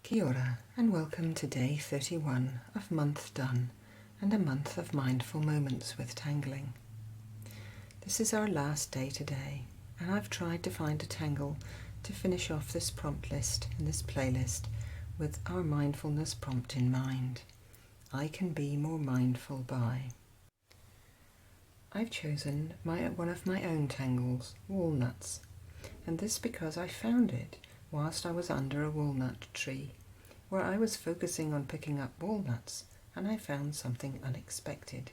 Kia ora and welcome to day 31 of Month Done and a month of mindful moments with tangling. This is our last day today and I've tried to find a tangle to finish off this prompt list and this playlist with our mindfulness prompt in mind. I can be more mindful by. I've chosen one of my own tangles, walnuts, and this because I found it whilst I was under a walnut tree, where I was focusing on picking up walnuts, and I found something unexpected.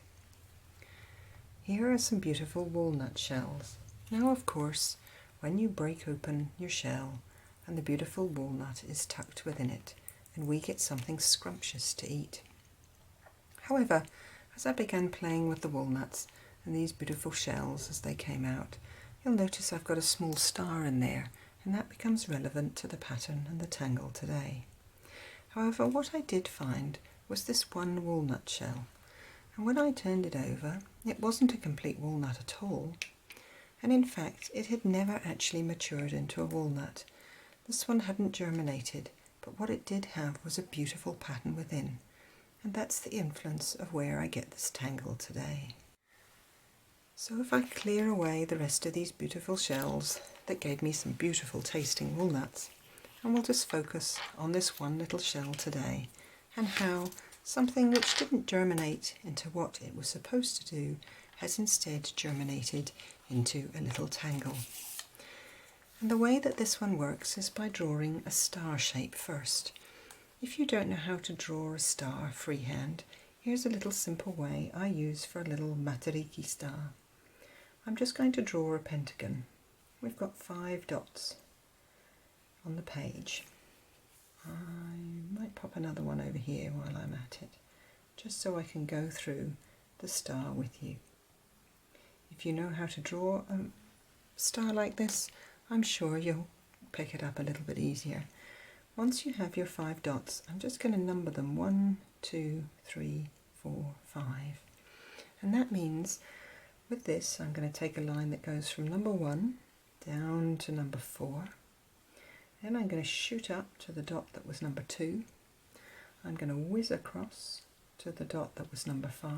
Here are some beautiful walnut shells. Now, of course, when you break open your shell and the beautiful walnut is tucked within it, and we get something scrumptious to eat. However, as I began playing with the walnuts and these beautiful shells as they came out, you'll notice I've got a small star in there, and that becomes relevant to the pattern and the tangle today. However, what I did find was this one walnut shell, and when I turned it over, it wasn't a complete walnut at all, and in fact it had never actually matured into a walnut. This one hadn't germinated, but what it did have was a beautiful pattern within, and that's the influence of where I get this tangle today. So if I clear away the rest of these beautiful shells that gave me some beautiful tasting walnuts, and we'll just focus on this one little shell today and how something which didn't germinate into what it was supposed to do has instead germinated into a little tangle. And the way that this one works is by drawing a star shape first. If you don't know how to draw a star freehand, here's a little simple way I use for a little matariki star. I'm just going to draw a pentagon. We've got 5 dots on the page. I might pop another one over here while I'm at it, just so I can go through the star with you. If you know how to draw a star like this, I'm sure you'll pick it up a little bit easier. Once you have your 5 dots, I'm just going to number them 1, 2, 3, 4, 5. And that means with this, I'm going to take a line that goes from number 1 down to number 4. Then I'm going to shoot up to the dot that was number 2. I'm going to whiz across to the dot that was number 5.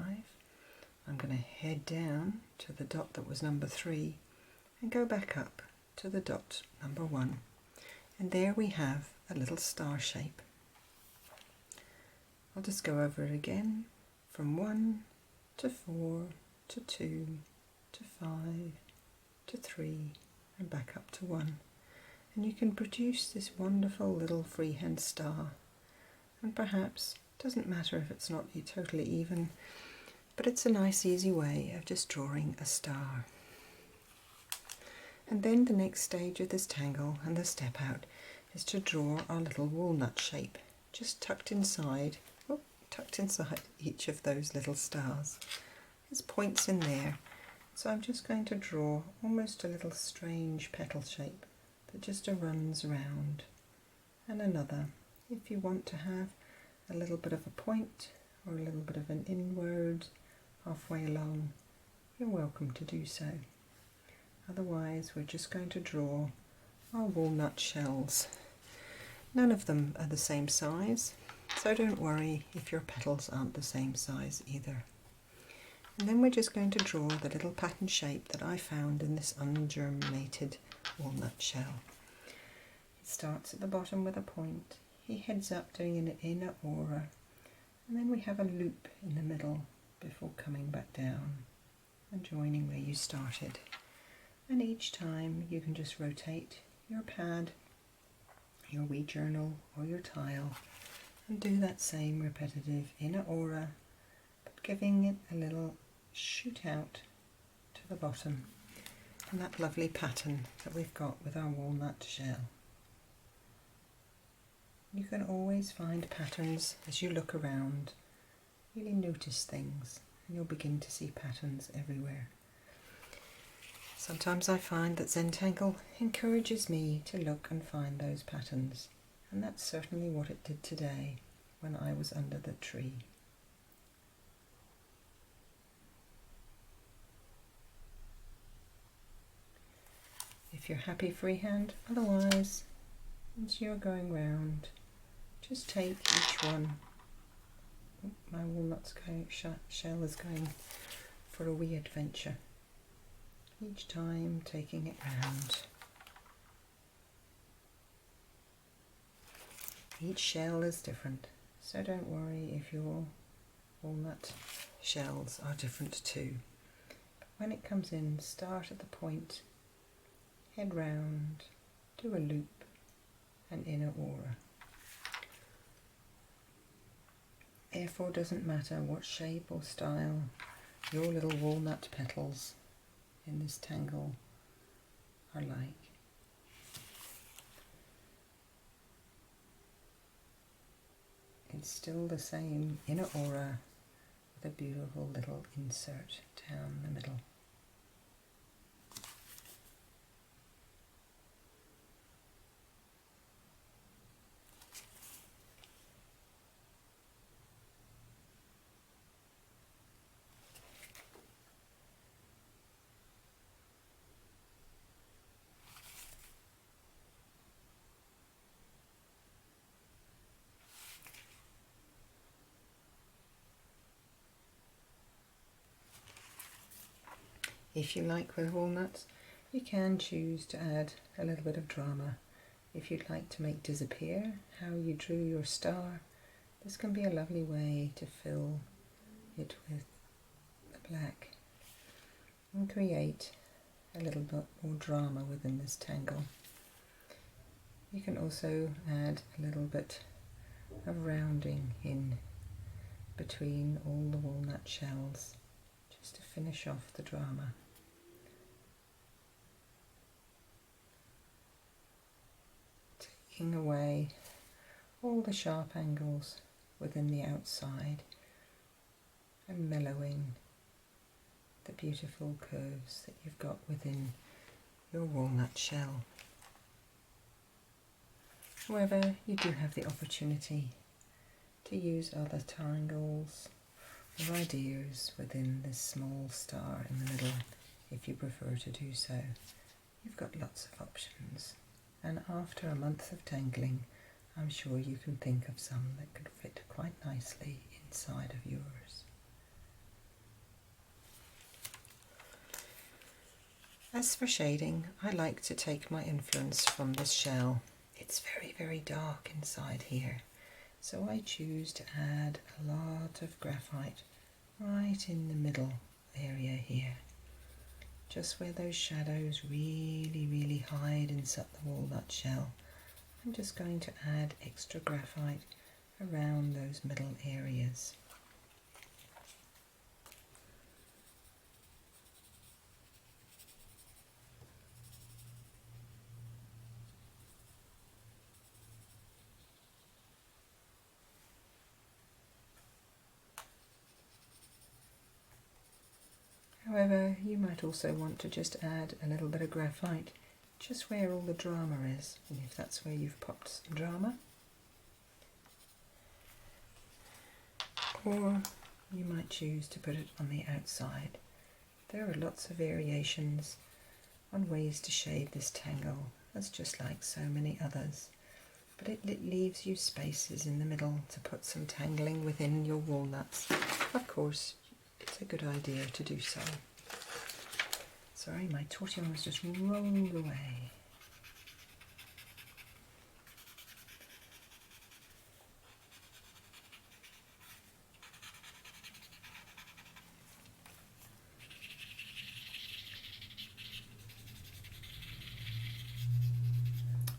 I'm going to head down to the dot that was number 3 and go back up to the dot number 1. And there we have a little star shape. I'll just go over it again from 1 to 4 to 2 to 5 to 3 and back up to 1. And you can produce this wonderful little freehand star. And perhaps, it doesn't matter if it's not totally even, but it's a nice easy way of just drawing a star. And then the next stage of this tangle and the step out is to draw our little walnut shape, just tucked inside each of those little stars. There's points in there, so I'm just going to draw almost a little strange petal shape that just runs around, and another. If you want to have a little bit of a point or a little bit of an inward halfway along, you're welcome to do so. Otherwise, we're just going to draw our walnut shells. None of them are the same size, so don't worry if your petals aren't the same size either. And then we're just going to draw the little pattern shape that I found in this ungerminated walnut shell. He starts at the bottom with a point, he heads up doing an inner aura, and then we have a loop in the middle before coming back down and joining where you started. And each time you can just rotate your pad, your wee journal or your tile and do that same repetitive inner aura, but giving it a little shoot out to the bottom and that lovely pattern that we've got with our walnut shell. You can always find patterns as you look around. Really notice things and you'll begin to see patterns everywhere. Sometimes I find that Zentangle encourages me to look and find those patterns, and that's certainly what it did today when I was under the tree. If you're happy freehand, otherwise, as you're going round, just take each one. My walnut's shell is going for a wee adventure. Each time taking it round. Each shell is different, so don't worry if your walnut shells are different too. But when it comes in, start at the point, head round, do a loop and inner aura. Therefore, doesn't matter what shape or style your little walnut petals in this tangle are like. It's still the same inner aura with a beautiful little insert down the middle. If you like with walnuts, you can choose to add a little bit of drama. If you'd like to make disappear how you drew your star, this can be a lovely way to fill it with the black and create a little bit more drama within this tangle. You can also add a little bit of rounding in between all the walnut shells just to finish off the drama. Taking away all the sharp angles within the outside and mellowing the beautiful curves that you've got within your walnut shell. However, you do have the opportunity to use other tangles or ideas within this small star in the middle if you prefer to do so. You've got lots of options, and after a month of tangling, I'm sure you can think of some that could fit quite nicely inside of yours. As for shading, I like to take my influence from this shell. It's very, very dark inside here, so I choose to add a lot of graphite right in the middle area here, just where those shadows really, really hide inside the walnut shell. I'm just going to add extra graphite around those middle areas. However, you might also want to just add a little bit of graphite just where all the drama is, and if that's where you've popped some drama. Or you might choose to put it on the outside. There are lots of variations on ways to shade this tangle, as just like so many others, but it leaves you spaces in the middle to put some tangling within your walnuts. Of course, it's a good idea to do so. Sorry, my tortillon was just rolled away.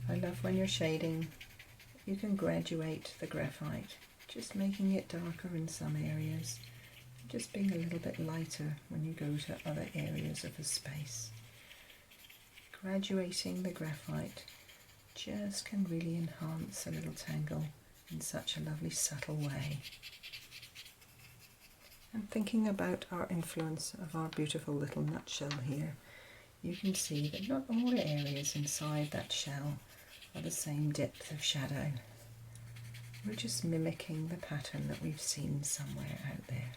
I love when you're shading, you can graduate the graphite, just making it darker in some areas, just being a little bit lighter when you go to other areas of the space. Graduating the graphite just can really enhance a little tangle in such a lovely subtle way. And thinking about our influence of our beautiful little nutshell here, you can see that not all the areas inside that shell are the same depth of shadow. We're just mimicking the pattern that we've seen somewhere out there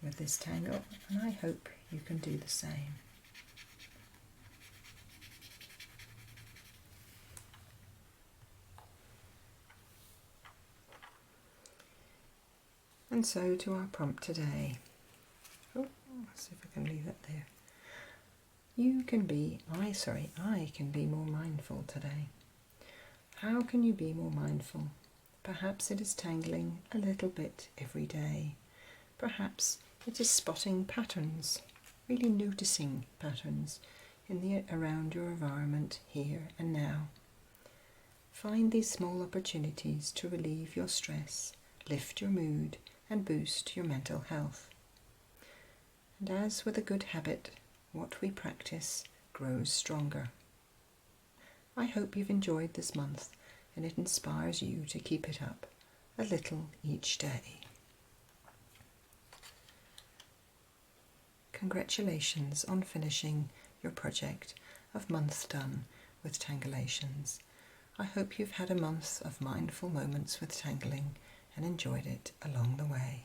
with this tangle, and I hope you can do the same. And so to our prompt today. Oh, let's see if I can leave that there. I can be more mindful today. How can you be more mindful? Perhaps it is tangling a little bit every day. Perhaps it is spotting patterns, really noticing patterns around your environment here and now. Find these small opportunities to relieve your stress, lift your mood, and boost your mental health. And as with a good habit, what we practice grows stronger. I hope you've enjoyed this month and it inspires you to keep it up a little each day. Congratulations on finishing your project of MonthDone with Tangulations. I hope you've had a month of mindful moments with tangling and enjoyed it along the way.